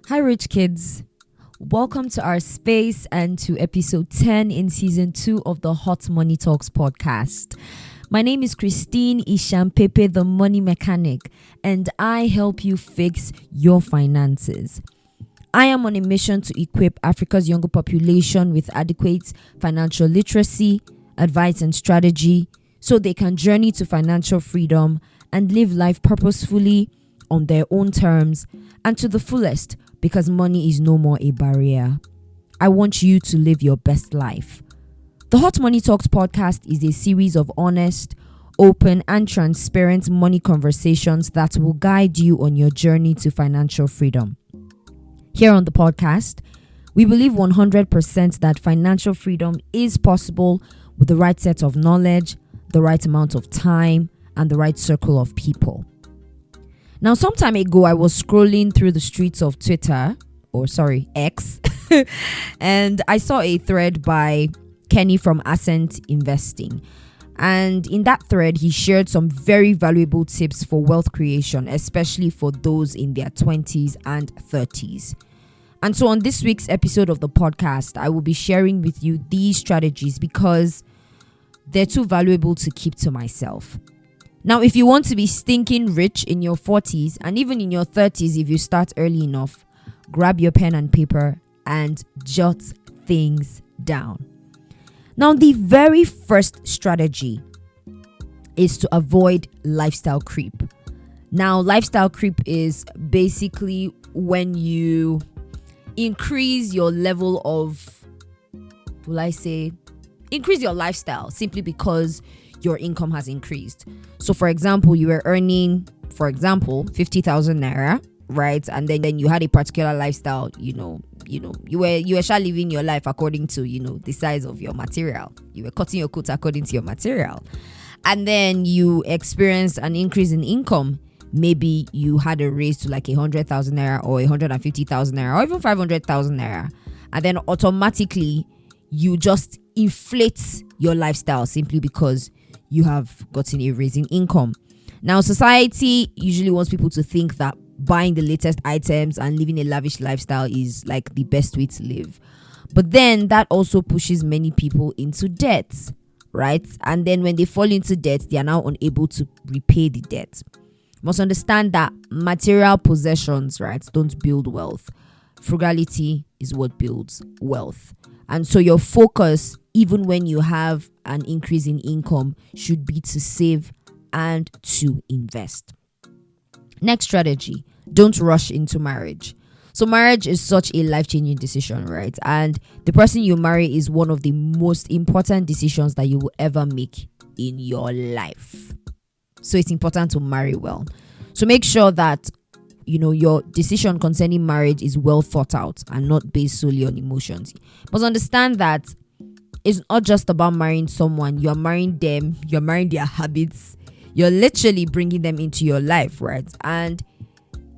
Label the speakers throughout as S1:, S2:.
S1: Hi, rich kids. Welcome to our space and to episode 10 in season 2 of the Hot Money Talks podcast. My name is Christine Ishampepe, the money mechanic, and I help you fix your finances. I am on a mission to equip Africa's younger population with adequate financial literacy, advice, and strategy so they can journey to financial freedom and live life purposefully on their own terms and to the fullest, because money is no more a barrier. I want you to live your best life. The Hot Money Talks podcast is a series of honest, open, and transparent money conversations that will guide you on your journey to financial freedom. Here on the podcast, we believe 100% that financial freedom is possible with the right set of knowledge, the right amount of time, and the right circle of people. Now, some time ago, I was scrolling through the streets of X, and I saw a thread by Kenny from Ascent Investing. And in that thread, he shared some very valuable tips for wealth creation, especially for those in their 20s and 30s. And so on this week's episode of the podcast, I will be sharing with you these strategies because they're too valuable to keep to myself. Now, if you want to be stinking rich in your 40s and even in your 30s, if you start early enough, grab your pen and paper and jot things down. Now, the very first strategy is to avoid lifestyle creep. Now, lifestyle creep is basically when you increase your level of, increase your lifestyle simply because your income has increased. So for example, you were earning, 50,000 naira, right? And then you had a particular lifestyle, you were living your life according to, the size of your material. You were cutting your coat according to your material. And then you experienced an increase in income. Maybe you had a raise to like 100,000 naira or 150,000 naira or even 500,000 naira. And then automatically you just inflate your lifestyle simply because you have gotten a raise in income. Now, society usually wants people to think that buying the latest items and living a lavish lifestyle is like the best way to live. But then that also pushes many people into debt, right? And then when they fall into debt, they are now unable to repay the debt. You must understand that material possessions, right, don't build wealth. Frugality is what builds wealth. And so your focus, even when you have an increase in income, should be to save and to invest. Next strategy, don't rush into marriage. So marriage is such a life-changing decision, right? And the person you marry is one of the most important decisions that you will ever make in your life. So it's important to marry well. So make sure that your decision concerning marriage is well thought out and not based solely on emotions. But understand that it's not just about marrying someone. You're marrying them. You're marrying their habits. You're literally bringing them into your life, right? And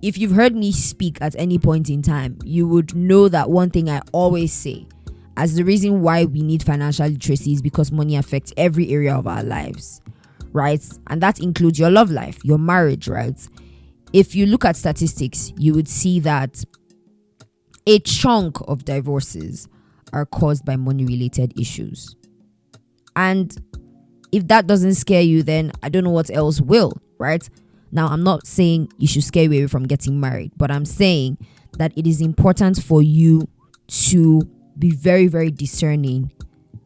S1: if you've heard me speak at any point in time, you would know that one thing I always say as the reason why we need financial literacy is because money affects every area of our lives, right? And that includes your love life, your marriage, right? If you look at statistics, you would see that a chunk of divorces are caused by money-related issues. And if that doesn't scare you, then I don't know what else will, right? Now, I'm not saying you should scare away from getting married, but I'm saying that it is important for you to be very, very discerning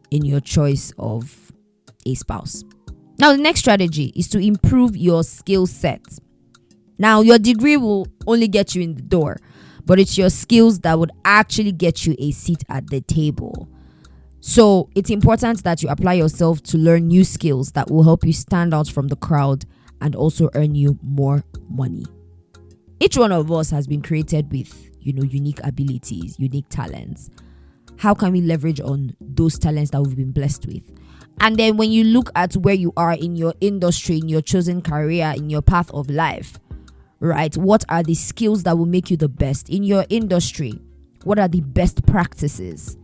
S1: in your choice of a spouse. Now, the next strategy is to improve your skill set. Now, your degree will only get you in the door, but it's your skills that would actually get you a seat at the table. So it's important that you apply yourself to learn new skills that will help you stand out from the crowd and also earn you more money. Each one of us has been created with, unique abilities, unique talents. How can we leverage on those talents that we've been blessed with? And then when you look at where you are in your industry, in your chosen career, in your path of life, right? What are the skills that will make you the best in your industry? What are the best practices?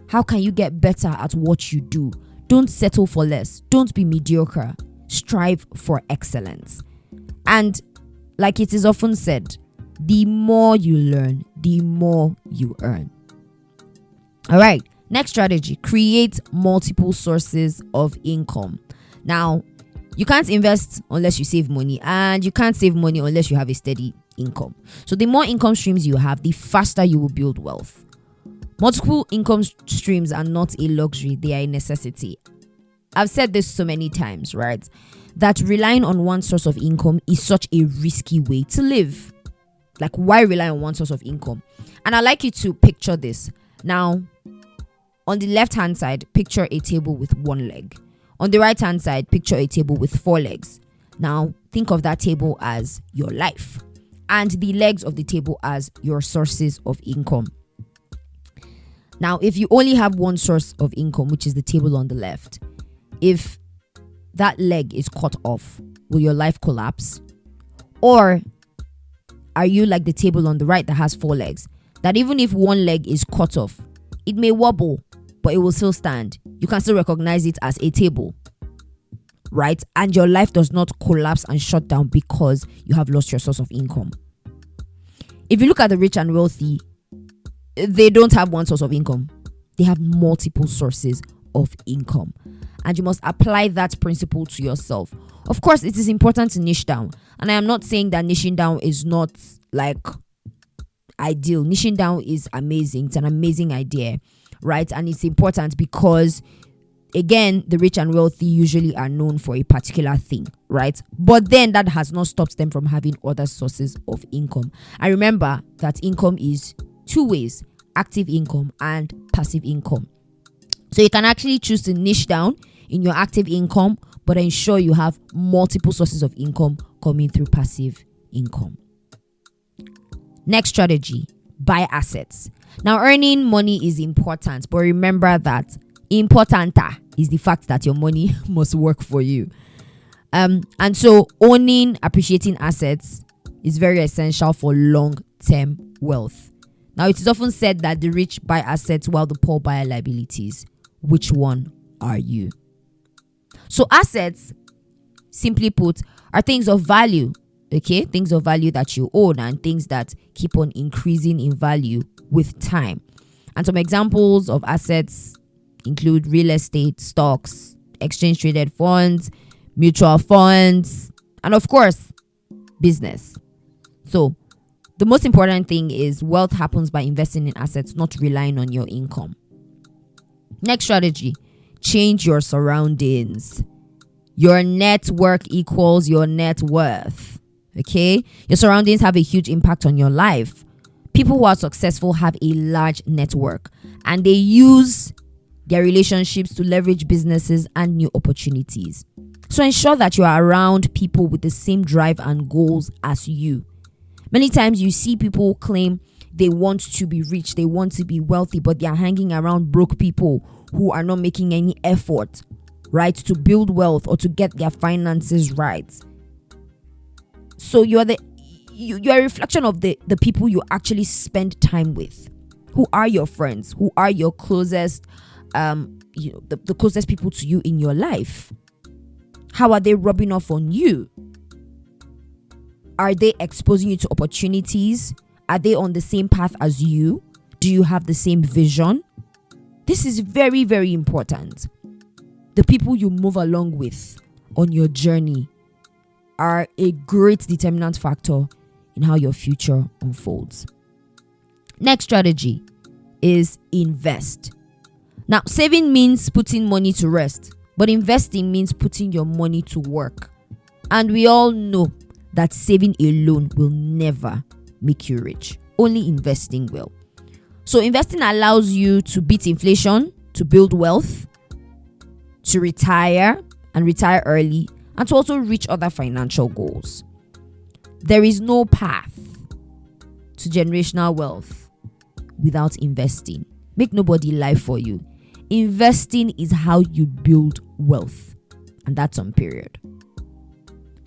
S1: How can you get better at what you do? Don't settle for less. Don't be mediocre. Strive for excellence. And like it is often said, the more you learn, the the more you earn. All right. Next strategy, create multiple sources of income. Now, you can't invest unless you save money, and you can't save money unless you have a steady income. So the more income streams you have, the faster you will build wealth. Multiple income streams are not a luxury, they are a necessity. I've said this so many times, right? That relying on one source of income is such a risky way to live. Like, why rely on one source of income? And I'd like you to picture this. Now, on the left-hand side, picture a table with one leg. On the right-hand side, picture a table with 4 legs. Now, think of that table as your life, and the legs of the table as your sources of income. Now, if you only have one source of income, which is the table on the left, if that leg is cut off, will your life collapse? Or are you like the table on the right that has 4 legs, that even if one leg is cut off, it may wobble, but it will still stand. You can still recognize it as a table, right? And your life does not collapse and shut down because you have lost your source of income. If you look at the rich and wealthy, they don't have one source of income. They have multiple sources of income. And you must apply that principle to yourself. Of course, it is important to niche down. And I am not saying that niching down is not like ideal. Niching down is amazing. It's an amazing idea, right? And it's important because, again, the rich and wealthy usually are known for a particular thing, right? But then that has not stopped them from having other sources of income. And remember that income is 2 ways: active income and passive income. So you can actually choose to niche down in your active income, but ensure you have multiple sources of income coming through passive income. Next strategy, buy assets. Now, earning money is important, but remember that importanter is the fact that your money must work for you. And so owning, appreciating assets is very essential for long-term wealth. Now, it is often said that the rich buy assets while the poor buy liabilities. Which one are you? So assets, simply put, are things of value, okay? Things of value that you own and things that keep on increasing in value with time. And some examples of assets include real estate, stocks, exchange traded funds, mutual funds, and of course, business. So the most important thing is wealth happens by investing in assets, not relying on your income. Next strategy, change your surroundings. Your network equals your net worth. Okay? Your surroundings have a huge impact on your life. People who are successful have a large network, and they use their relationships to leverage businesses and new opportunities. So ensure that you are around people with the same drive and goals as you. Many times you see people claim they want to be rich, they want to be wealthy, but they are hanging around broke people who are not making any effort, right, to build wealth or to get their finances right. So you are a reflection of the people you actually spend time with. Who are your friends? Who are your closest, the closest people to you in your life? How are they rubbing off on you? Are they exposing you to opportunities? Are they on the same path as you? Do you have the same vision? This is very, very important. The people you move along with on your journey are a great determinant factor in how your future unfolds. Next strategy is invest. Now, saving means putting money to rest, but investing means putting your money to work. And we all know that saving alone will never make you rich. Only investing will. So investing allows you to beat inflation, to build wealth, to retire and retire early, and to also reach other financial goals. There is no path to generational wealth without investing. Make nobody lie for you. Investing is how you build wealth, and that's on period.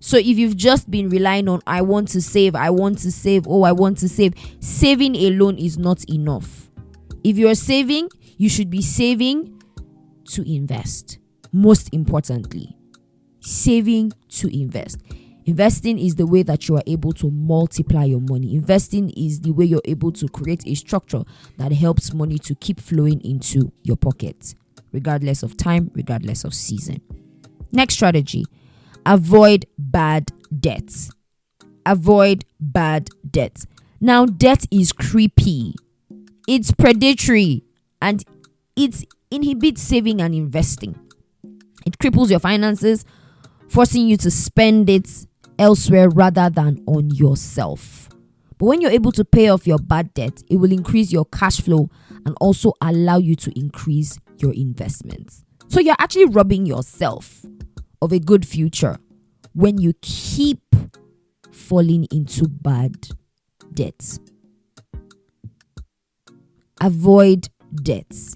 S1: So if you've just been relying on, I want to save, saving alone is not enough. If you're saving, you should be saving to invest. Most importantly, saving to invest. Investing is the way that you are able to multiply your money. Investing is the way you're able to create a structure that helps money to keep flowing into your pocket, regardless of time, regardless of season. Next strategy, avoid bad debts. Avoid bad debts. Now, debt is creepy. It's predatory and it inhibits saving and investing. It cripples your finances, forcing you to spend it elsewhere rather than on yourself. But when you're able to pay off your bad debt, it will increase your cash flow and also allow you to increase your investments. So you're actually robbing yourself of a good future when you keep falling into bad debts. Avoid debts.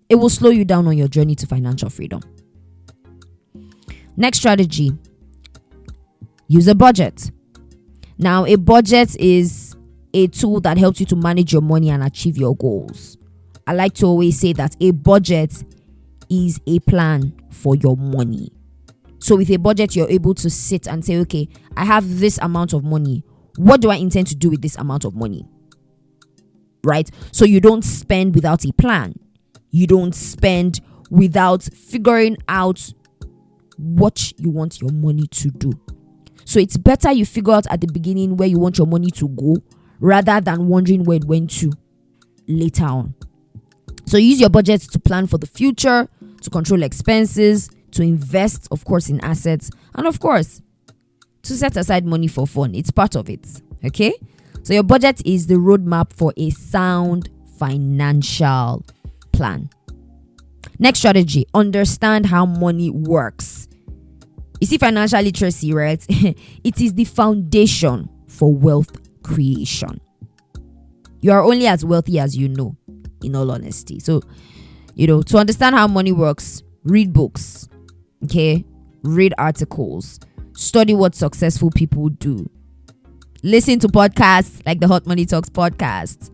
S1: It will slow you down on your journey to financial freedom. Next strategy, use a budget. Now, a budget is a tool that helps you to manage your money and achieve your goals. I like to always say that a budget is a plan for your money. So with a budget, you're able to sit and say, okay, I have this amount of money. What do I intend to do with this amount of money? Right? So you don't spend without a plan. You don't spend without figuring out what you want your money to do. So it's better you figure out at the beginning where you want your money to go rather than wondering where it went to later on. So use your budget to plan for the future, to control expenses, to invest, of course, in assets, and of course, to set aside money for fun. It's part of it. Okay? So your budget is the roadmap for a sound financial plan. Next strategy, understand how money works. You see, financial literacy, right? It is the foundation for wealth creation. You are only as wealthy as you know, in all honesty. So, to understand how money works, read books, okay? Read articles, study what successful people do. Listen to podcasts like the Hot Money Talks podcast.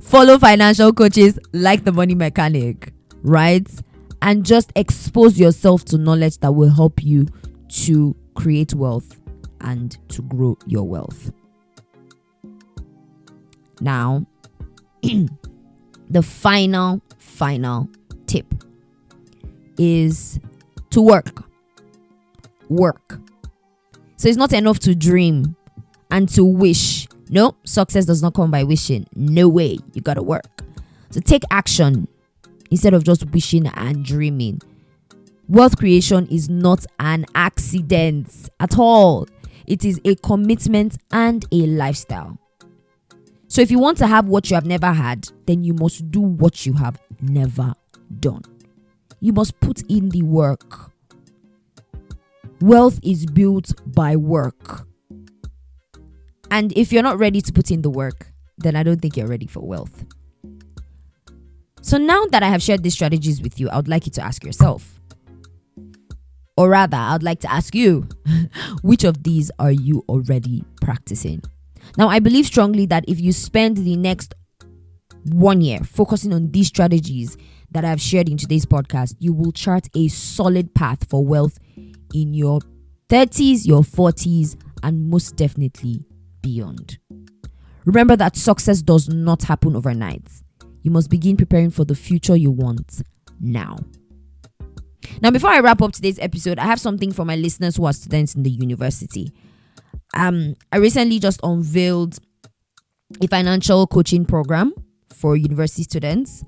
S1: Follow financial coaches like the Money Mechanic, right? And just expose yourself to knowledge that will help you to create wealth and to grow your wealth. Now, the final tip is to work. So it's not enough to dream and to wish. No, success does not come by wishing. No way. You gotta work. So take action instead of just wishing and dreaming. Wealth creation is not an accident at all. It is a commitment and a lifestyle. So if you want to have what you have never had, then you must do what you have never done. You must put in the work. Wealth is built by work. And if you're not ready to put in the work, then I don't think you're ready for wealth. So now that I have shared these strategies with you, I would like you to ask yourself, or rather, I would like to ask you, which of these are you already practicing? Now, I believe strongly that if you spend the next 1 year focusing on these strategies that I've shared in today's podcast, you will chart a solid path for wealth in your 30s, your 40s, and most definitely beyond. Remember that success does not happen overnight. You must begin preparing for the future you want now. Now, before I wrap up today's episode, I have something for my listeners who are students in the university. I recently just unveiled a financial coaching program for university students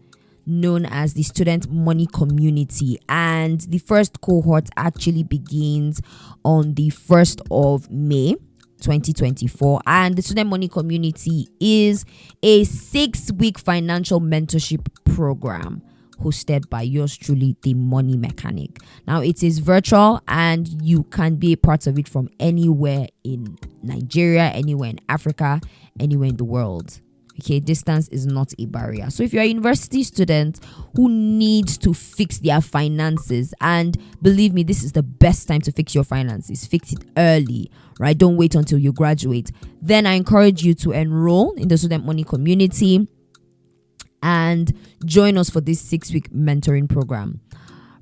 S1: known as the Student Money Community, and the first cohort actually begins on the 1st of May 2024. And the Student Money Community is a 6-week financial mentorship program hosted by yours truly, the Money Mechanic. Now, it is virtual and you can be a part of it from anywhere in Nigeria, anywhere in Africa, anywhere in the world. Okay, distance is not a barrier. So if you're a university student who needs to fix their finances, and believe me, this is the best time to fix your finances. Fix it early, right? Don't wait until you graduate. Then I encourage you to enroll in the Student Money Community and join us for this 6-week mentoring program.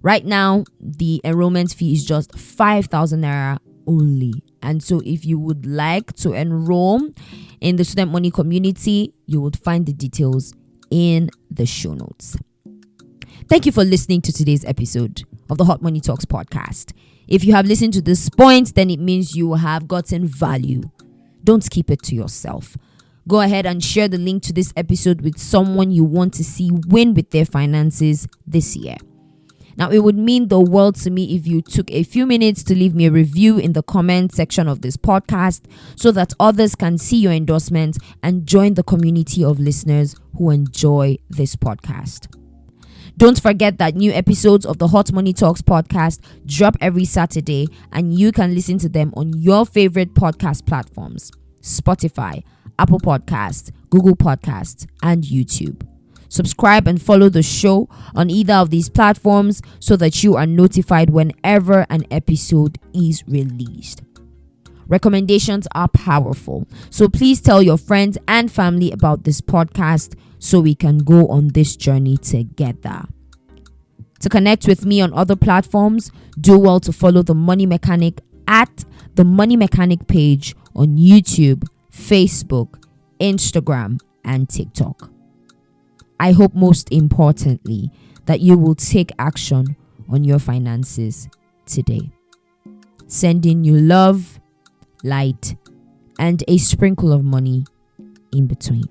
S1: Right now, the enrollment fee is just 5,000 naira only. And so if you would like to enroll in the Student Money community, you would find the details in the show notes. Thank you for listening to today's episode of the Hot Money Talks podcast. If you have listened to this point, then it means you have gotten value. Don't keep it to yourself. Go ahead and share the link to this episode with someone you want to see win with their finances this year. Now, it would mean the world to me if you took a few minutes to leave me a review in the comment section of this podcast so that others can see your endorsement and join the community of listeners who enjoy this podcast. Don't forget that new episodes of the Hot Money Talks podcast drop every Saturday, and you can listen to them on your favorite podcast platforms: Spotify, Apple Podcasts, Google Podcasts, and YouTube. Subscribe and follow the show on either of these platforms so that you are notified whenever an episode is released. Recommendations are powerful, so please tell your friends and family about this podcast so we can go on this journey together. To connect with me on other platforms, do well to follow The Money Mechanic at The Money Mechanic page on YouTube, Facebook, Instagram, and TikTok. I hope most importantly that you will take action on your finances today. Sending you love, light, and a sprinkle of money in between.